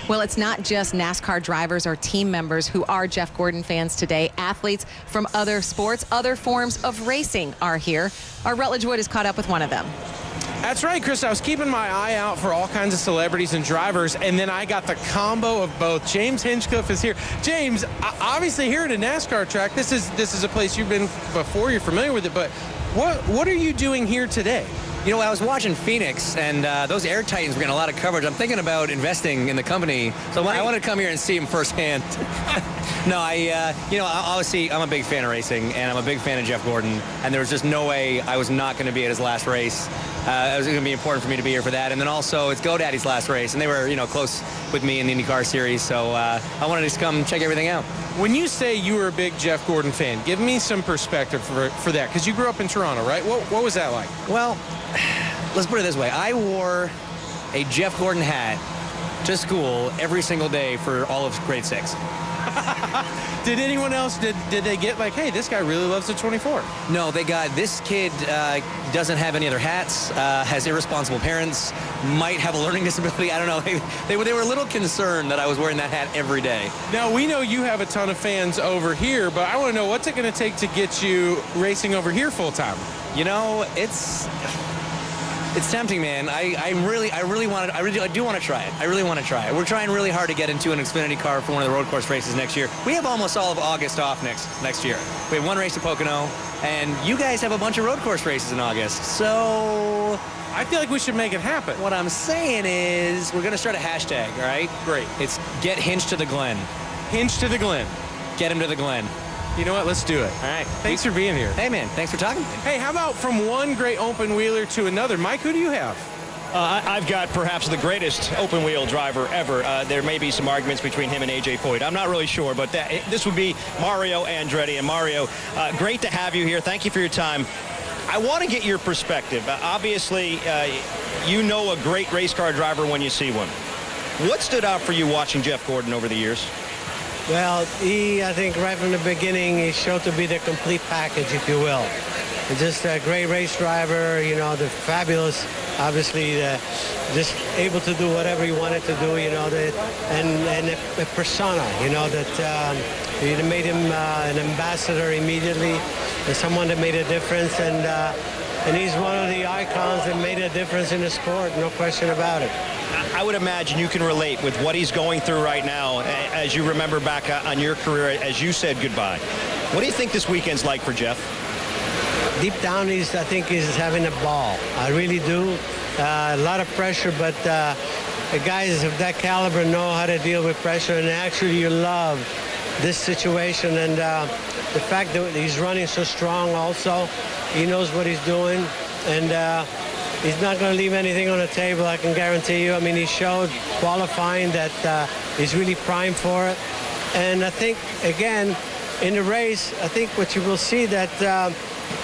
Well, it's not just NASCAR drivers or team members who are Jeff Gordon fans today. Athletes from other sports, other forms of racing are here. Our Rutledge Wood is caught up with one of them. That's right, Chris. I was keeping my eye out for all kinds of celebrities and drivers, and then I got the combo of both. James Hinchcliffe is here. James, obviously here at a NASCAR track, this is a place you've been before, you're familiar with it, but what are you doing here today? You know, I was watching Phoenix, and those Air Titans were getting a lot of coverage. I'm thinking about investing in the company, so I wanted to come here and see them firsthand. No, obviously, I'm a big fan of racing, and I'm a big fan of Jeff Gordon, and there was just no way I was not going to be at his last race. It was going to be important for me to be here for that, and then also it's GoDaddy's last race, and they were, close with me in the IndyCar series, so I wanted to just come check everything out. When you say you were a big Jeff Gordon fan, give me some perspective for that, because you grew up in Toronto, right? What was that like? Well, let's put it this way. I wore a Jeff Gordon hat to school every single day for all of grade 6. Did anyone else, did they get like, hey, this guy really loves the 24? No, they got, this kid doesn't have any other hats, has irresponsible parents, might have a learning disability. I don't know. They were a little concerned that I was wearing that hat every day. Now, we know you have a ton of fans over here, but I want to know, what's it going to take to get you racing over here full time? You know, it's tempting, man. I do want to try it. I really want to try it. We're trying really hard to get into an Xfinity car for one of the road course races next year. We have almost all of August off next year. We have one race at Pocono, and you guys have a bunch of road course races in August. So I feel like we should make it happen. What I'm saying is we're going to start a hashtag, all right? Great. It's Get Hinch to the Glen. Hinch to the Glen. Get him to the Glen. You know what? Let's do it. All right. Thanks for being here. Hey, man. Thanks for talking. Hey, how about from one great open-wheeler to another? Mike, who do you have? I've got perhaps the greatest open-wheel driver ever. There may be some arguments between him and A.J. Foyt. I'm not really sure, but this would be Mario Andretti. And Mario, great to have you here. Thank you for your time. I want to get your perspective. Obviously, you know a great race car driver when you see one. What stood out for you watching Jeff Gordon over the years? Well, I think right from the beginning, he showed to be the complete package, if you will. Just a great race driver, the fabulous, obviously, just able to do whatever he wanted to do, and a persona, that made him an ambassador immediately, and someone that made a difference, and he's one of the icons that made a difference in the sport, no question about it. I would imagine you can relate with what he's going through right now as you remember back on your career as you said goodbye. What do you think this weekend's like for Jeff? Deep down, I think he's having a ball. I really do. A lot of pressure, but the guys of that caliber know how to deal with pressure, and actually you love this situation. And the fact that he's running so strong also, he knows what he's doing, and he's not going to leave anything on the table, I can guarantee you. I mean, he showed qualifying that he's really primed for it. And I think, again, in the race, I think what you will see that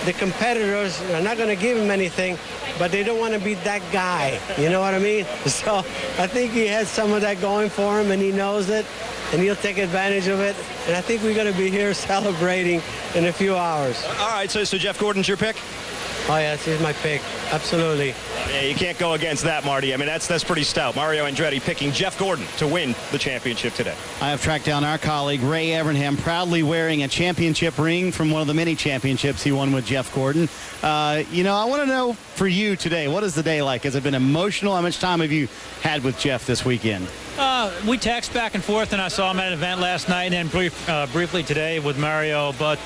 the competitors are not going to give him anything, but they don't want to be that guy. You know what I mean? So I think he has some of that going for him, and he knows it, and he'll take advantage of it. And I think we're going to be here celebrating in a few hours. All right, so Jeff Gordon's your pick? Oh, yes, he's my pick. Absolutely. Yeah, you can't go against that, Marty. I mean, that's pretty stout. Mario Andretti picking Jeff Gordon to win the championship today. I have tracked down our colleague, Ray Evernham, proudly wearing a championship ring from one of the many championships he won with Jeff Gordon. I want to know for you today, what is the day like? Has it been emotional? How much time have you had with Jeff this weekend? We text back and forth, and I saw him at an event last night and briefly today with Mario. But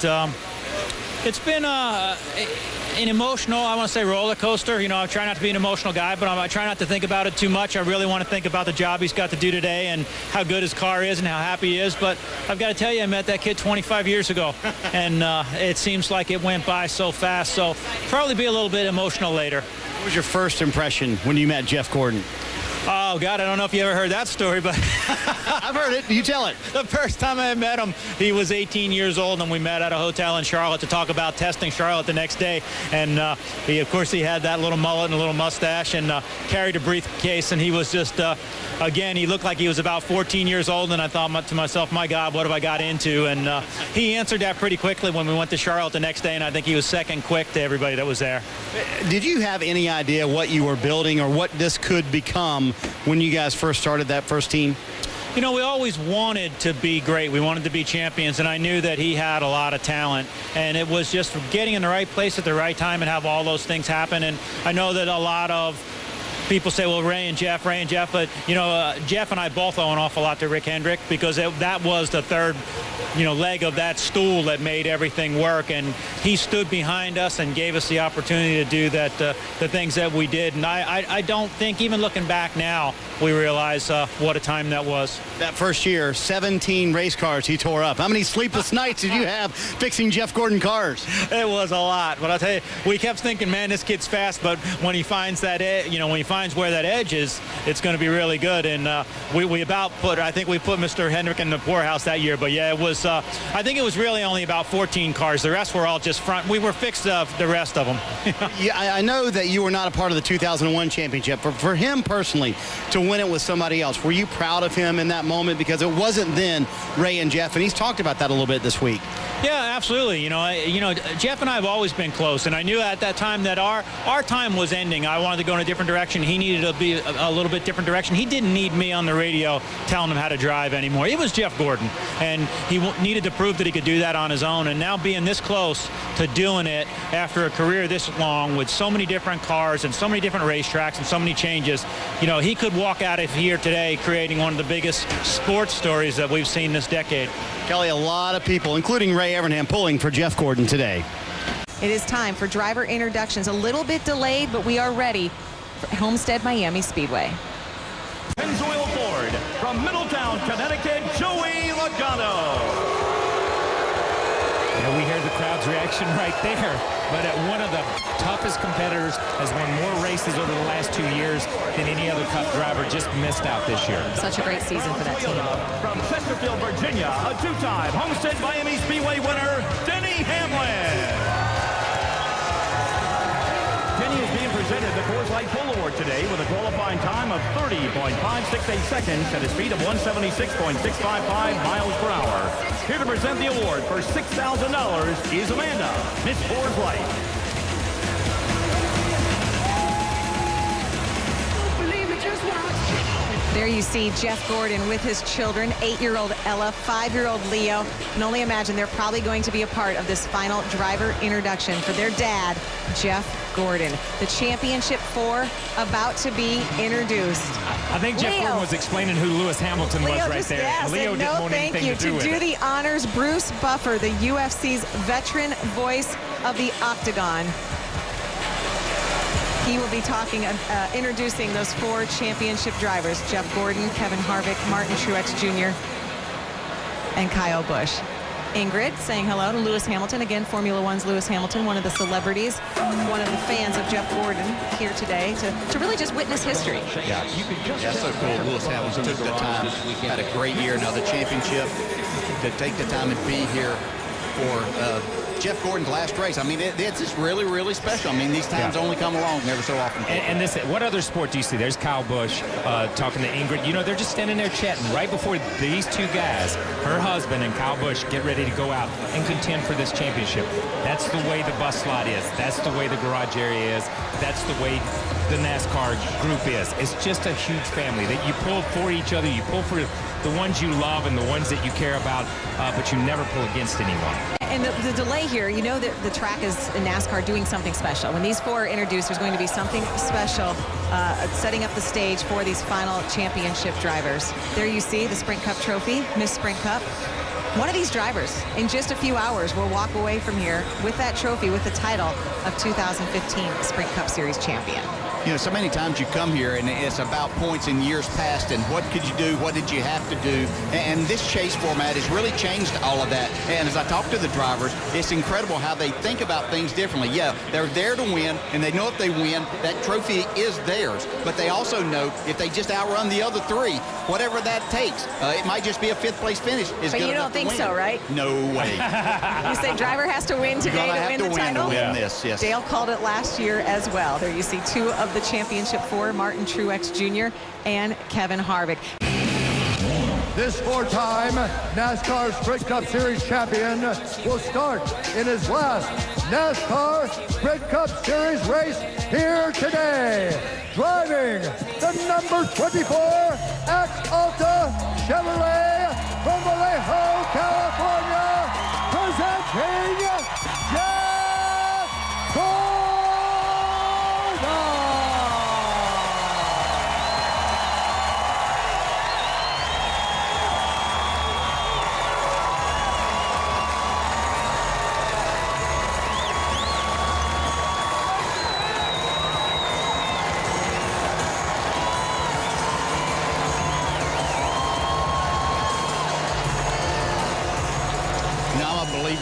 it's been an emotional, I want to say, roller coaster. I try not to be an emotional guy, but I try not to think about it too much. I really want to think about the job he's got to do today and how good his car is and how happy he is. But I've got to tell you, I met that kid 25 years ago, and it seems like it went by so fast. So probably be a little bit emotional later. What was your first impression when you met Jeff Gordon? Oh, God, I don't know if you ever heard that story, but I've heard it. You tell it. The first time I met him, he was 18 years old, and we met at a hotel in Charlotte to talk about testing Charlotte the next day. And of course, he had that little mullet and a little mustache and carried a briefcase, and he was just, again, he looked like he was about 14 years old, and I thought to myself, my God, what have I got into? And he answered that pretty quickly when we went to Charlotte the next day, and I think he was second quick to everybody that was there. Did you have any idea what you were building or what this could become from when you guys first started that first team? You know, we always wanted to be great. We wanted to be champions, and I knew that he had a lot of talent. And it was just getting in the right place at the right time and have all those things happen. And I know that a lot of people say, well, Ray and Jeff, but, you know, Jeff and I both owe an awful lot to Rick Hendrick because that was the third, you know, leg of that stool that made everything work. And he stood behind us and gave us the opportunity to do that, the things that we did. And I don't think, even looking back now, we realize what a time that was. That first year, 17 race cars he tore up. How many sleepless nights did you have fixing Jeff Gordon cars? It was a lot, but I'll tell you, we kept thinking, man, this kid's fast, but when he finds that edge, you know, when he finds where that edge is, it's going to be really good. And I think we put Mr. Hendrick in the poorhouse that year, but yeah, it was, I think it was really only about 14 cars. The rest were all just front. We were fixed the rest of them. Yeah, I know that you were not a part of the 2001 championship. For him personally, to win it with somebody else, were you proud of him in that moment? Because it wasn't then Ray and Jeff, and he's talked about that a little bit this week. Yeah, absolutely. You know, Jeff and I have always been close, and I knew at that time that our time was ending. I wanted to go in a different direction. He needed to be a little bit different direction. He didn't need me on the radio telling him how to drive anymore. It was Jeff Gordon, and he needed to prove that he could do that on his own. And now being this close to doing it after a career this long with so many different cars and so many different racetracks and so many changes, you know, he could walk out of here today creating one of the biggest sports stories that we've seen this decade. Kelly, a lot of people, including Ray Evernham, pulling for Jeff Gordon today. It is time for driver introductions. A little bit delayed, but we are ready for Homestead Miami Speedway. Pennzoil Ford from Middletown, Connecticut, Joey Logano. And we hear the crowd's reaction right there. But one of the toughest competitors has won more races over the last 2 years than any other Cup driver. Just missed out this year. Such a great season for that team. From Chesterfield, Virginia, a two-time Homestead Miami Speedway winner, Denny Hamlin. Denny is being presented the Coors Light Pole Award today with a qualifying time of 30.568 seconds at a speed of 176.655 miles per hour. Here to present the award for $6,000 is Amanda, Miss Coors Light. There you see Jeff Gordon with his children, 8-year-old Ella, 5-year-old Leo. You can only imagine they're probably going to be a part of this final driver introduction for their dad, Jeff Gordon. The Championship 4 about to be introduced. I think Jeff Gordon was explaining who Lewis Hamilton was right there. Yes, Leo didn't want anything to do with it. To do the honors, Bruce Buffer, the UFC's veteran voice of the Octagon. He will be talking, introducing those 4 championship drivers, Jeff Gordon, Kevin Harvick, Martin Truex Jr., and Kyle Busch. Ingrid saying hello to Lewis Hamilton. Again, Formula One's Lewis Hamilton, one of the celebrities, one of the fans of Jeff Gordon here today to really just witness history. Yeah, that's so cool. Lewis Hamilton took the time. Had a great year, another championship. To take the time and be here for Jeff Gordon's last race. I mean, it's just really, really special. I mean, these times only come along ever so often. And this, what other sport do you see? There's Kyle Busch talking to Ingrid. You know, they're just standing there chatting right before these two guys, her husband and Kyle Busch, get ready to go out and contend for this championship. That's the way the bus slot is. That's the way the garage area is. That's the way the NASCAR group is. It's just a huge family that you pull for each other. You pull for the ones you love and the ones that you care about, but you never pull against anyone. And the delay here, you know that the track is in NASCAR doing something special. When these 4 are introduced, there's going to be something special setting up the stage for these final championship drivers. There you see the Sprint Cup trophy, Miss Sprint Cup. One of these drivers, in just a few hours, will walk away from here with that trophy, with the title of 2015 Sprint Cup Series champion. You know, so many times you come here and it's about points in years past and what could you do, what did you have to do, and this chase format has really changed all of that. And as I talk to the drivers, it's incredible how they think about things differently. Yeah, they're there to win, and they know if they win, that trophy is theirs. But they also know if they just outrun the other 3, whatever that takes, it might just be a 5th place finish. But you don't think so, right? No way. You say driver has to win today to win the title? To win this, yes. Dale called it last year as well. There you see 2 of the championship 4, Martin Truex Jr. and Kevin Harvick. This 4-time NASCAR Sprint Cup Series champion will start in his last NASCAR Sprint Cup Series race here today. driving the number 24 X-Alta Chevrolet from Vallejo, California, presenting Jeff Gordon.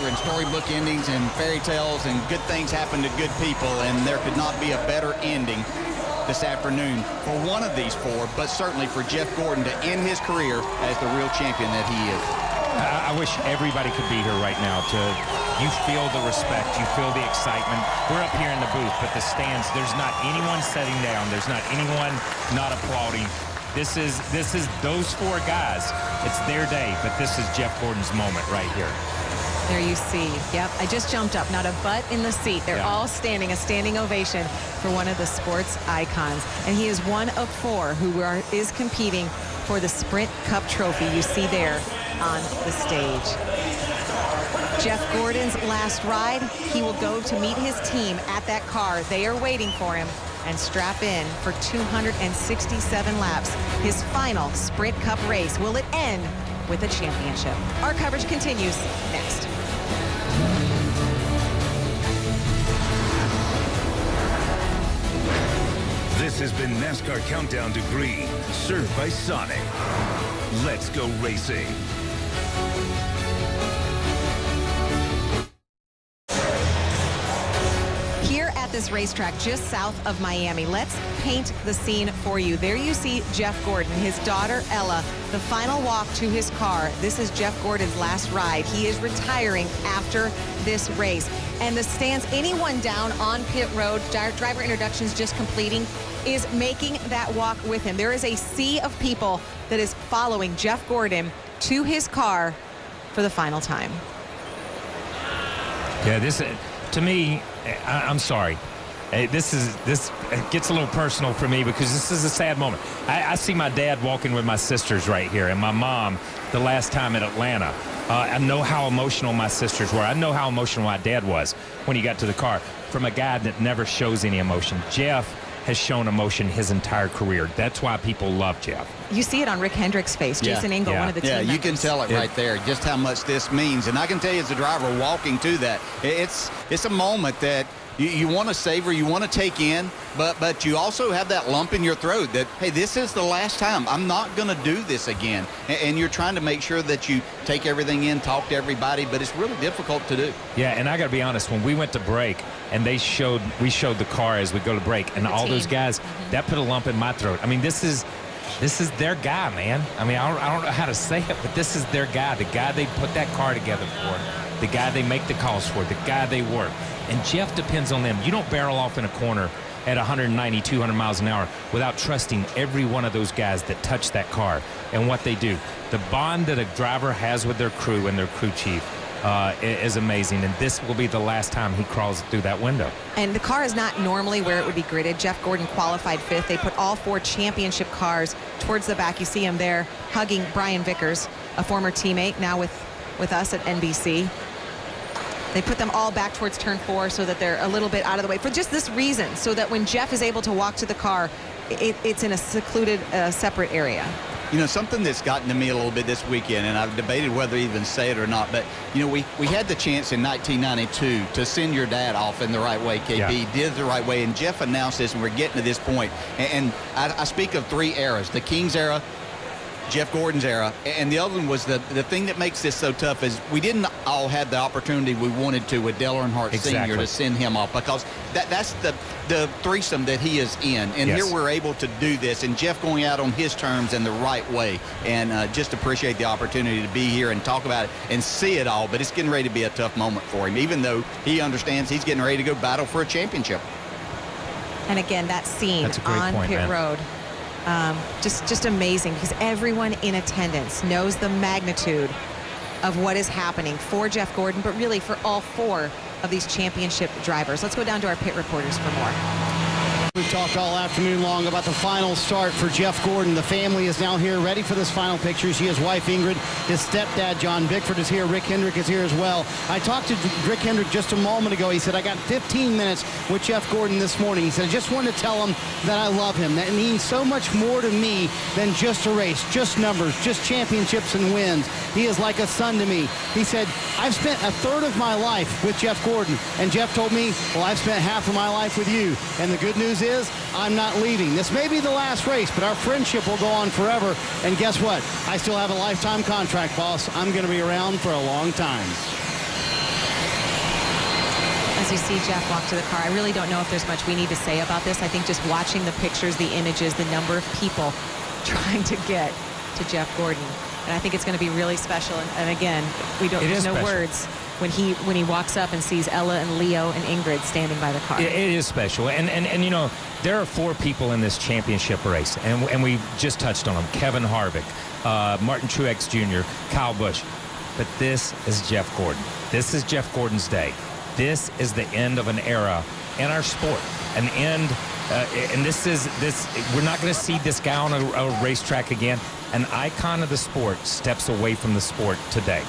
In storybook endings and fairy tales, and good things happen to good people, and there could not be a better ending this afternoon for one of these four, but certainly for Jeff Gordon to end his career as the real champion that he is. I wish everybody could be here right now. You feel the respect, you feel the excitement. We're up here in the booth, but the stands, there's not anyone sitting down, there's not anyone not applauding. This is those four guys. It's their day, but this is Jeff Gordon's moment right here. There you see. Yep, I just jumped up. Not a butt in the seat. They're all standing, a standing ovation for one of the sports icons. And he is one of four who is competing for the Sprint Cup trophy you see there on the stage. Jeff Gordon's last ride, he will go to meet his team at that car. They are waiting for him and strap in for 267 laps. His final Sprint Cup race. Will it end with a championship? Our coverage continues next. This has been NASCAR Countdown to Green, served by Sonic. Let's go racing. Here at this racetrack just south of Miami, let's paint the scene for you. There you see Jeff Gordon, his daughter Ella, the final walk to his car. This is Jeff Gordon's last ride. He is retiring after this race. And the stands, anyone down on pit road, driver introductions just completing, is making that walk with him. There is a sea of people that is following Jeff Gordon to his car for the final time. Yeah, this, to me, I'm sorry. This gets a little personal for me because this is a sad moment. I see my dad walking with my sisters right here and my mom the last time at Atlanta. I know how emotional my sisters were. I know how emotional my dad was when he got to the car. From a guy that never shows any emotion. Jeff has shown emotion his entire career. That's why people love Jeff. You see it on Rick Hendrick's face. Jason Engel, one of the team members. You can tell it right there, just how much this means. And I can tell you as a driver walking to that, it's a moment that you want to savor, you want to take in, but you also have that lump in your throat that, hey, this is the last time. I'm not going to do this again. And you're trying to make sure that you take everything in, talk to everybody, but it's really difficult to do. Yeah, and I got to be honest, when we went to break and we showed the car as we go to break, and all those guys, that put a lump in my throat. I mean, this is their guy, man. I mean, I don't know how to say it, but this is their guy, the guy they put that car together for, the guy they make the calls for, the guy they work. And Jeff depends on them. You don't barrel off in a corner at 190, 200 miles an hour without trusting every one of those guys that touch that car and what they do. The bond that a driver has with their crew and their crew chief is amazing, and this will be the last time he crawls through that window. And the car is not normally where it would be gridded. Jeff Gordon qualified 5th. They put all 4 championship cars towards the back. You see him there hugging Brian Vickers, a former teammate, now with us at NBC. They put them all back towards turn 4 so that they're a little bit out of the way for just this reason, so that when Jeff is able to walk to the car, it's in a secluded, separate area. You know, something that's gotten to me a little bit this weekend, and I've debated whether to even say it or not, but, you know, we had the chance in 1992 to send your dad off in the right way, KP. Yeah. Did it the right way, and Jeff announced this, and we're getting to this point. And I speak of 3 eras, the King's era, Jeff Gordon's era, and the other one was the thing that makes this so tough is we didn't all have the opportunity we wanted to with Dale Earnhardt Sr. to send him off, because that's the threesome that he is in, and here we're able to do this, and Jeff going out on his terms in the right way, and just appreciate the opportunity to be here and talk about it and see it all. But it's getting ready to be a tough moment for him, even though he understands he's getting ready to go battle for a championship. And again, that scene on pit road. Just amazing, because everyone in attendance knows the magnitude of what is happening for Jeff Gordon, but really for all 4 of these championship drivers. Let's go down to our pit reporters for more. We've talked all afternoon long about the final start for Jeff Gordon. The family is now here ready for this final picture. She, his wife Ingrid, his stepdad John Bickford is here. Rick Hendrick is here as well. I talked to Rick Hendrick just a moment ago. He said, I got 15 minutes with Jeff Gordon this morning. He said, I just wanted to tell him that I love him. That means so much more to me than just a race, just numbers, just championships and wins. He is like a son to me. He said, I've spent a third of my life with Jeff Gordon. And Jeff told me, well, I've spent half of my life with you. And the good news is I'm not leaving. This may be the last race, but our friendship will go on forever. And guess what? I still have a lifetime contract, boss. I'm going to be around for a long time. As you see Jeff walk to the car, I really don't know if there's much we need to say about this. I think just watching the pictures, the images, the number of people trying to get to Jeff Gordon. And I think it's going to be really special. And again, there's no words when he walks up and sees Ella and Leo and Ingrid standing by the car. It is special. And you know, there are 4 people in this championship race, and we just touched on them. Kevin Harvick, Martin Truex Jr., Kyle Busch. But this is Jeff Gordon. This is Jeff Gordon's day. This is the end of an era in our sport. An end, and we're not going to see this guy on a racetrack again. An icon of the sport steps away from the sport today.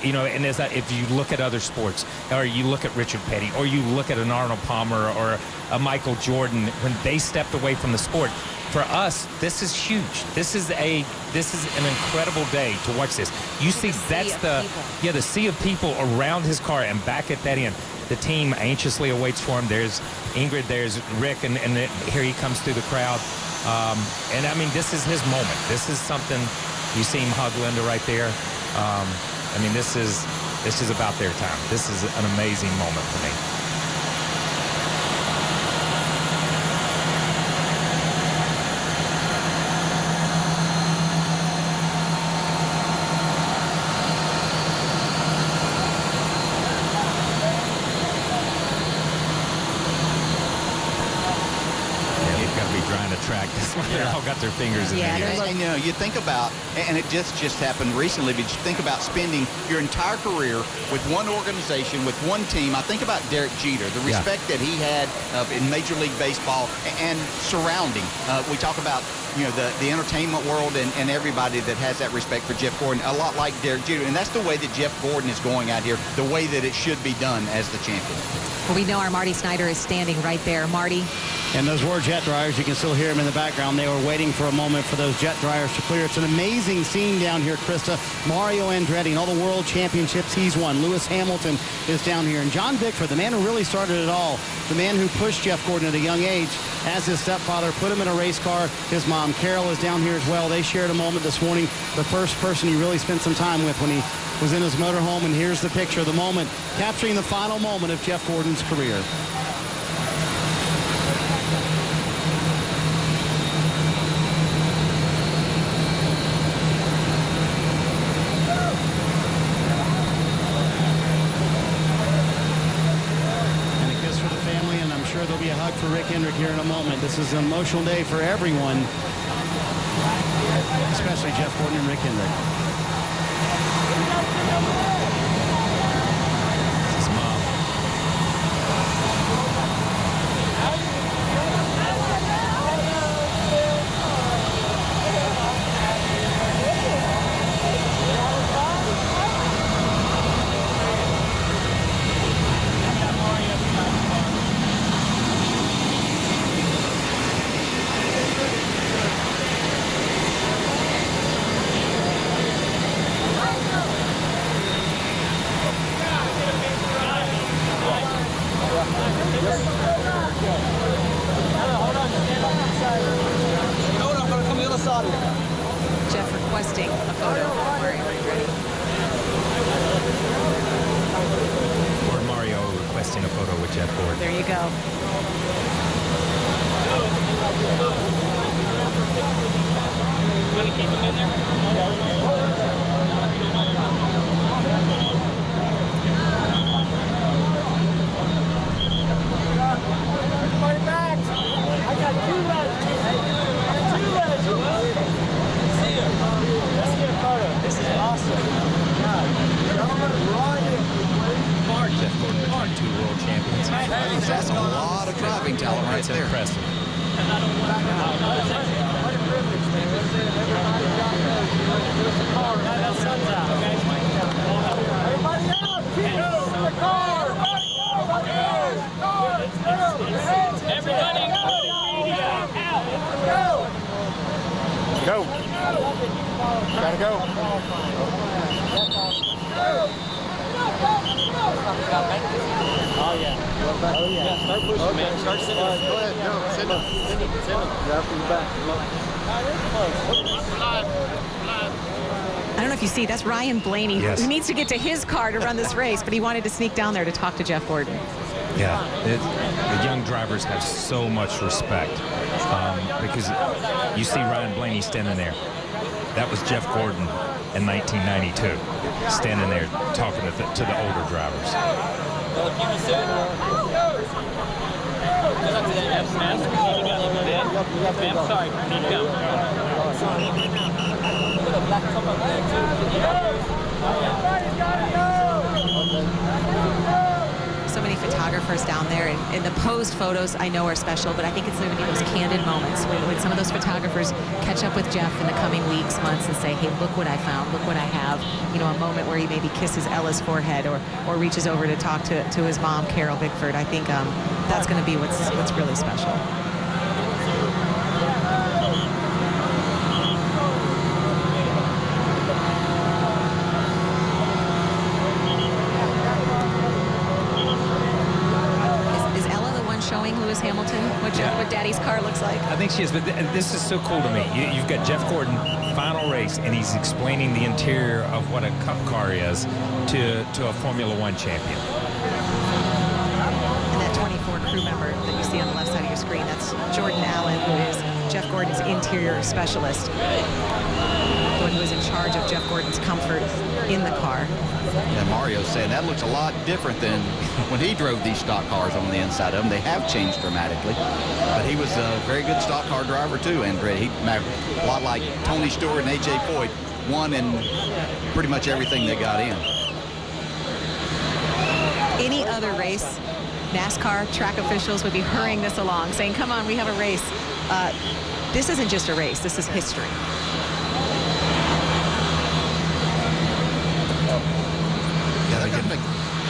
You know, and if you look at other sports, or you look at Richard Petty, or you look at an Arnold Palmer or a Michael Jordan, when they stepped away from the sport, for us, this is huge. This is an incredible day to watch this. You see, that's the sea of people around his car, and back at that end, the team anxiously awaits for him. There's Ingrid, there's Rick, and here he comes through the crowd. And I mean, this is his moment. This is something. You see him hug Linda right there. I mean, this is about their time. This is an amazing moment for me. They all got their fingers in there. And you know, you think about, and it just happened recently, but you think about spending your entire career with one organization, with one team. I think about Derek Jeter, the respect that he had in Major League Baseball and surrounding. We talk about, you know, the entertainment world and everybody that has that respect for Jeff Gordon, a lot like Derek Jeter. And that's the way that Jeff Gordon is going out here, the way that it should be done as the champion. Well, we know our Marty Snyder is standing right there. Marty. And those were jet dryers. You can still hear them in the background. They were waiting for a moment for those jet dryers to clear. It's an amazing scene down here, Krista. Mario Andretti and all the world championships he's won. Lewis Hamilton is down here. And John Bickford, the man who really started it all, the man who pushed Jeff Gordon at a young age as his stepfather, put him in a race car. His mom, Carol, is down here as well. They shared a moment this morning, the first person he really spent some time with when he was in his motorhome. And here's the picture of the moment, capturing the final moment of Jeff Gordon's career. There'll be a hug for Rick Hendrick here in a moment. This is an emotional day for everyone, especially Jeff Gordon and Rick Hendrick. His mom. Jeff requesting a photo of Mario Andretti. Or Mario requesting a photo with Jeff Gordon. There you go. Want to keep him in there? That's a lot of driving talent right there. Impressive. Everybody Go. Gotta go. Oh, yeah. Yeah, start pushing, man. Start sending. Go ahead. No, send him. After the back. I don't know if you see, that's Ryan Blaney, Yes. who needs to get to his car to run this race, but he wanted to sneak down there to talk to Jeff Gordon. Yeah, the young drivers have so much respect because you see Ryan Blaney standing there. That was Jeff Gordon in 1992, standing there talking to the older drivers. I'm sorry, need to go. So many photographers down there, and the posed photos I know are special, but I think it's going to be those candid moments when some of those photographers catch up with Jeff in the coming weeks, months, and say, hey, look what I found, look what I have. You know, a moment where he maybe kisses Ella's forehead or reaches over to talk to his mom, Carol Bickford. I think that's going to be what's really special. Showing Lewis Hamilton what Daddy's car looks like. I think she is, but this is so cool to me. You've got Jeff Gordon, final race, and he's explaining the interior of what a cup car is to a Formula One champion. And that 24 crew member that you see on the left side of your screen, that's Jordan Allen, who is Jeff Gordon's interior specialist. The one who is in charge of Jeff Gordon's comfort in the car. Yeah, Mario's saying that looks a lot different than when he drove these stock cars on the inside of them. They have changed dramatically. But he was a very good stock car driver too, Andretti. He, a lot like Tony Stewart and A.J. Foyt, won in pretty much everything they got in. Any other race, NASCAR track officials would be hurrying this along, saying, come on, we have a race. This isn't just a race, this is history.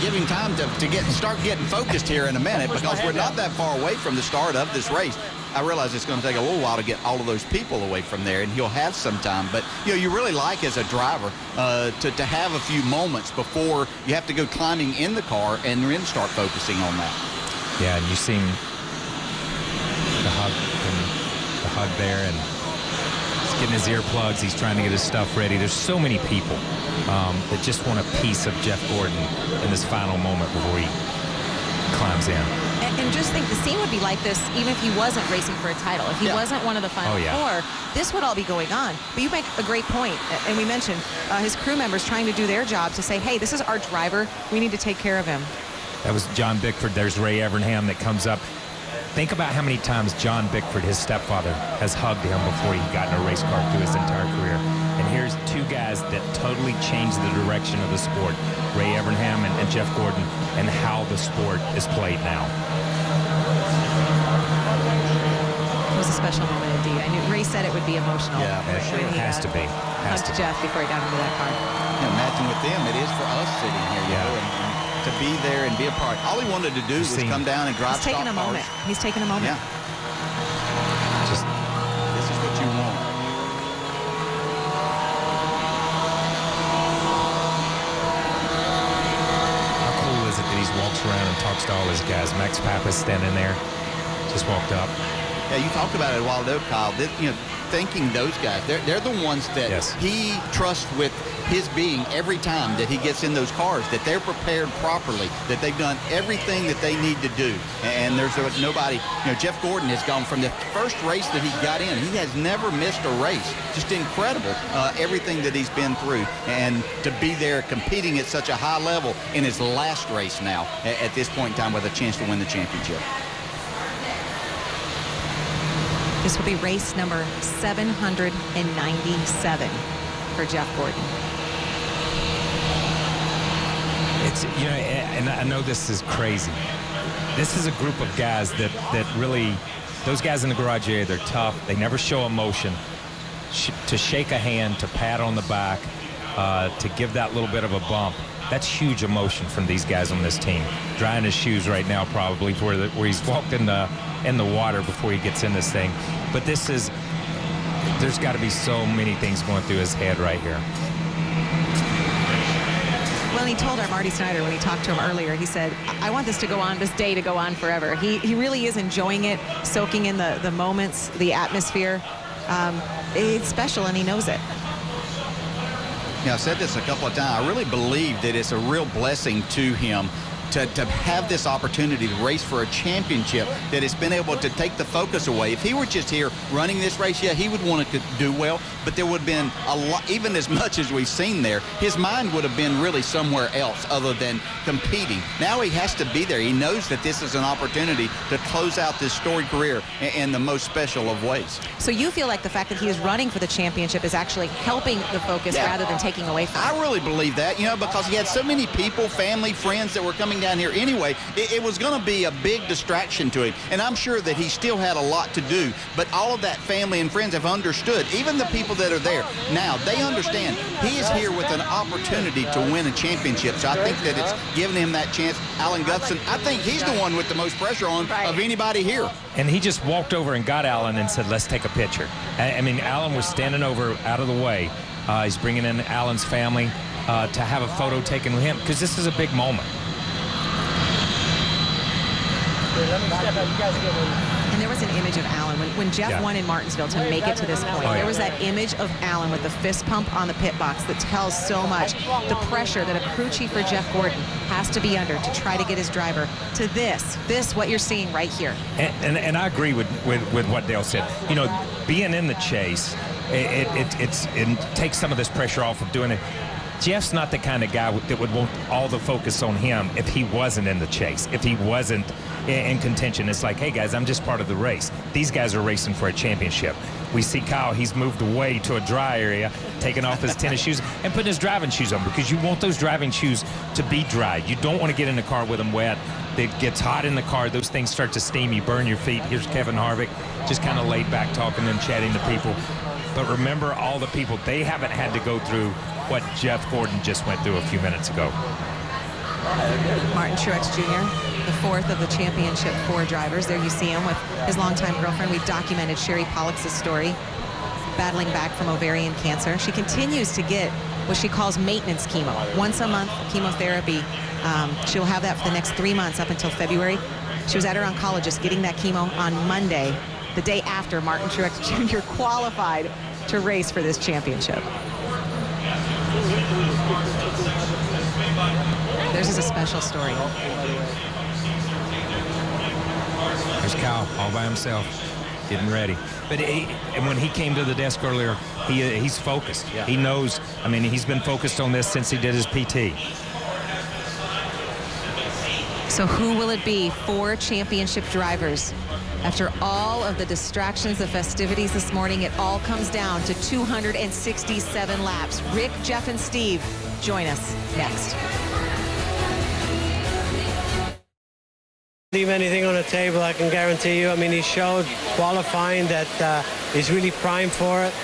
Give him time to start getting focused here in a minute, because we're not that far away from the start of this race. I realize it's going to take a little while to get all of those people away from there, and he'll have some time. But, you know, you really like as a driver to have a few moments before you have to go climbing in the car and then start focusing on that. Yeah, and you seen the hug there, and he's getting his earplugs. He's trying to get his stuff ready. There's so many people that just want a piece of Jeff Gordon in this final moment before he climbs in. And just think, the scene would be like this even if he wasn't racing for a title. If he wasn't one of the final four, this would all be going on. But you make a great point, and we mentioned his crew members trying to do their job to say, hey, this is our driver. We need to take care of him. That was John Bickford. There's Ray Evernham that comes up. Think about how many times John Bickford, his stepfather, has hugged him before he got in a race car through his entire career. And here's two guys that totally changed the direction of the sport, Ray Evernham and Jeff Gordon, and how the sport is played now. It was a special moment indeed. I knew Ray said it would be emotional. Yeah, for sure. It has to be. Hugged Jeff before he got into that car. Yeah, imagine with them, it is for us sitting here, you know, and to be there and be a part. All he wanted to do was come down and drive He's taking a moment. He's taking a moment. Yeah. Just, this is what you want. How cool is it that he walks around and talks to all his guys? Max Pappas standing there, just walked up. Yeah, you talked about it a while ago, Kyle. This, you know, thanking those guys. They're the ones that he trusts with his being every time that he gets in those cars, that they're prepared properly, that they've done everything that they need to do. And there's nobody, you know, Jeff Gordon has gone from the first race that he got in. He has never missed a race. Just incredible, everything that he's been through. And to be there competing at such a high level in his last race now, at this point in time, with a chance to win the championship. This will be race number 797 for Jeff Gordon. It's, you know, and I know this is crazy, this is a group of guys that really, those guys in the garage area, they're tough. They never show emotion. To shake a hand, to pat on the back, to give that little bit of a bump, that's huge emotion from these guys on this team. Drying his shoes right now probably where he's walked in the water before he gets in this thing. But there's got to be so many things going through his head right here. Well, he told our Marty Snyder when he talked to him earlier, he said, I want this to go on, this day to go on forever. He really is enjoying it, soaking in the moments, the atmosphere. It's special, and he knows it. Yeah, I've said this a couple of times. I really believe that it's a real blessing to him to have this opportunity to race for a championship, that it's been able to take the focus away. If he were just here running this race, yeah, he would want to do well, but there would have been a lot, even as much as we've seen there, his mind would have been really somewhere else other than competing. Now he has to be there. He knows that this is an opportunity to close out this storied career in the most special of ways. So you feel like the fact that he is running for the championship is actually helping the focus rather than taking away from it? I really believe that, because he had so many people, family, friends that were coming down here anyway. It was going to be a big distraction to him, and I'm sure that he still had a lot to do, but all of that family and friends have understood. Even the people that are there now, they understand he is here with an opportunity to win a championship, so I think that it's giving him that chance. Alan Gutson, I think he's the one with the most pressure on of anybody here. And he just walked over and got Alan and said, let's take a picture. I mean, Alan was standing over out of the way. He's bringing in Alan's family to have a photo taken with him, because this is a big moment. And there was an image of Alan when Jeff won in Martinsville to make it to this point. There was that image of Alan with the fist pump on the pit box that tells so much. The pressure that a crew chief for Jeff Gordon has to be under to try to get his driver to this what you're seeing right here. And I agree with what Dale said. Being in the chase, it takes some of this pressure off of doing it. Jeff's not the kind of guy that would want all the focus on him if he wasn't in the chase, if he wasn't in contention. It's like, hey, guys, I'm just part of the race. These guys are racing for a championship. We see Kyle, he's moved away to a dry area, taking off his tennis shoes and putting his driving shoes on, because you want those driving shoes to be dry. You don't want to get in the car with them wet. It gets hot in the car. Those things start to steam. You burn your feet. Here's Kevin Harvick, just kind of laid back talking and chatting to people. But remember all the people, they haven't had to go through what Jeff Gordon just went through a few minutes ago. Martin Truex Jr., the fourth of the championship 4 drivers. There you see him with his longtime girlfriend. We documented Sherry Pollak's story, battling back from ovarian cancer. She continues to get what she calls maintenance chemo. Once a month chemotherapy. She'll have that for the next 3 months up until February. She was at her oncologist getting that chemo on Monday, the day after Martin Truex Jr. qualified to race for this championship. Theirs is a special story. There's Kyle all by himself, getting ready. But and when he came to the desk earlier, he's focused. Yeah. He knows. I mean, he's been focused on this since he did his PT. So who will it be? 4 championship drivers. After all of the distractions, the festivities this morning, it all comes down to 267 laps. Rick, Jeff, and Steve join us next. Leave anything on the table, I can guarantee you. I mean, he showed qualifying that he's really primed for it.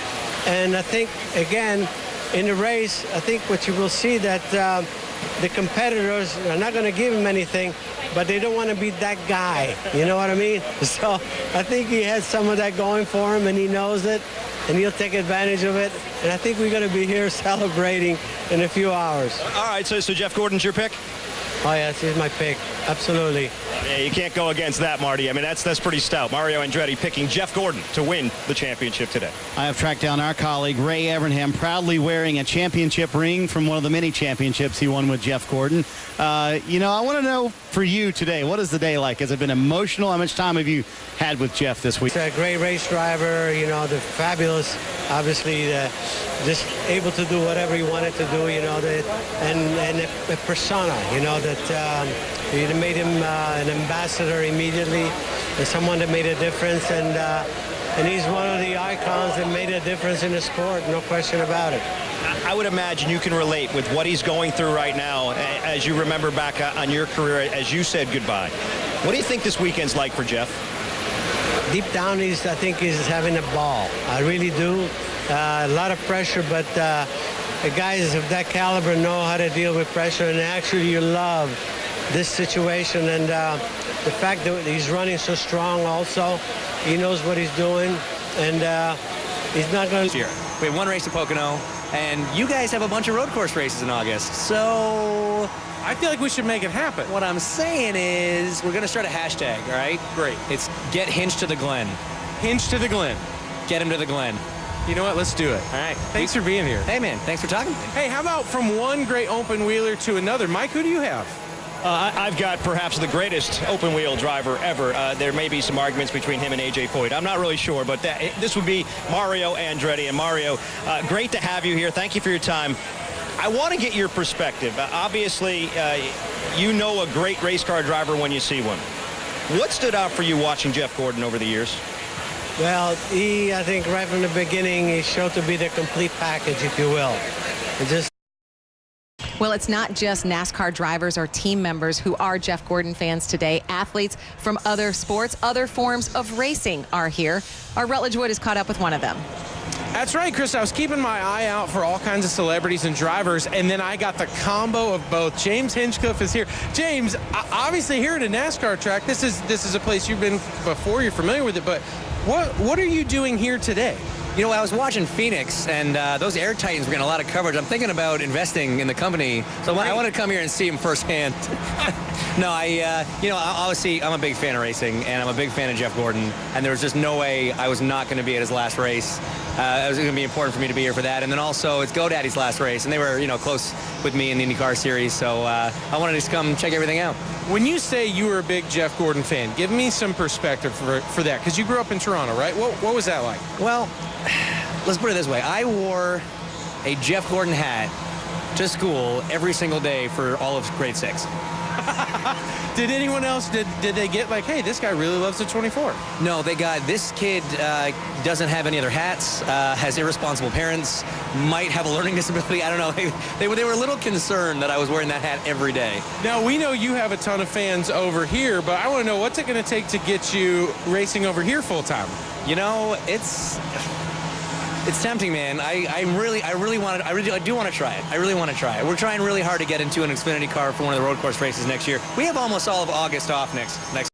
And I think, again, in the race, I think what you will see that the competitors are not going to give him anything, but they don't want to be that guy. You know what I mean? So I think he has some of that going for him, and he knows it, and he'll take advantage of it. And I think we're going to be here celebrating in a few hours. All right, so Jeff Gordon's your pick? Oh, yes, he's my pick. Absolutely. Yeah, you can't go against that, Marty. I mean, that's pretty stout. Mario Andretti picking Jeff Gordon to win the championship today. I have tracked down our colleague, Ray Evernham, proudly wearing a championship ring from one of the many championships he won with Jeff Gordon. I want to know for you today, what is the day like? Has it been emotional? How much time have you had with Jeff this week? He's a great race driver, the fabulous, obviously, just able to do whatever he wanted to do, and a persona, that it made him an ambassador immediately, and someone that made a difference, and he's one of the icons that made a difference in the sport, no question about it. I would imagine you can relate with what he's going through right now as you remember back on your career as you said goodbye. What do you think this weekend's like for Jeff? Deep down, I think he's having a ball. I really do. A lot of pressure, but the guys of that caliber know how to deal with pressure, and actually you love this situation. And the fact that he's running so strong also, he knows what he's doing, and he's not going to... We have one race at Pocono, and you guys have a bunch of road course races in August, so... I feel like we should make it happen. What I'm saying is we're going to start a hashtag, all right? Great. It's Get Hinch to the Glen. Hinch to the Glen. Get him to the Glen. You know what? Let's do it. All right. Thanks for being here. Hey, man. Thanks for talking. Hey, how about from one great open wheeler to another? Mike, who do you have? I've got perhaps the greatest open wheel driver ever. There may be some arguments between him and AJ Foyt. I'm not really sure, but this would be Mario Andretti. And Mario, great to have you here. Thank you for your time. I want to get your perspective. Obviously, you know a great race car driver when you see one. What stood out for you watching Jeff Gordon over the years? Well, I think right from the beginning, he showed to be the complete package, if you will. Well, it's not just NASCAR drivers or team members who are Jeff Gordon fans today. Athletes from other sports, other forms of racing are here. Our Rutledge Wood is caught up with one of them. That's right, Chris. I was keeping my eye out for all kinds of celebrities and drivers, and then I got the combo of both. James Hinchcliffe is here. James, obviously here at a NASCAR track, this is a place you've been before, you're familiar with it, but what are you doing here today? You know, I was watching Phoenix, and those Air Titans were getting a lot of coverage. I'm thinking about investing in the company, so I want to come here and see them firsthand. No, obviously, I'm a big fan of racing, and I'm a big fan of Jeff Gordon, and there was just no way I was not going to be at his last race. It was going to be important for me to be here for that, and then also it's GoDaddy's last race, and they were, close with me in the IndyCar series, so I wanted to just come check everything out. When you say you were a big Jeff Gordon fan, give me some perspective for that, because you grew up in Toronto, right? What was that like? Well, let's put it this way. I wore a Jeff Gordon hat to school every single day for all of grade 6. Did anyone else, did they get like, hey, this guy really loves the 24? No, they got, this kid doesn't have any other hats, has irresponsible parents, might have a learning disability. I don't know. They were a little concerned that I was wearing that hat every day. Now, we know you have a ton of fans over here, but I want to know, what's it going to take to get you racing over here full time? You know, it's tempting, man. I do want to try it. I really want to try it. We're trying really hard to get into an Xfinity car for one of the road course races next year. We have almost all of August off next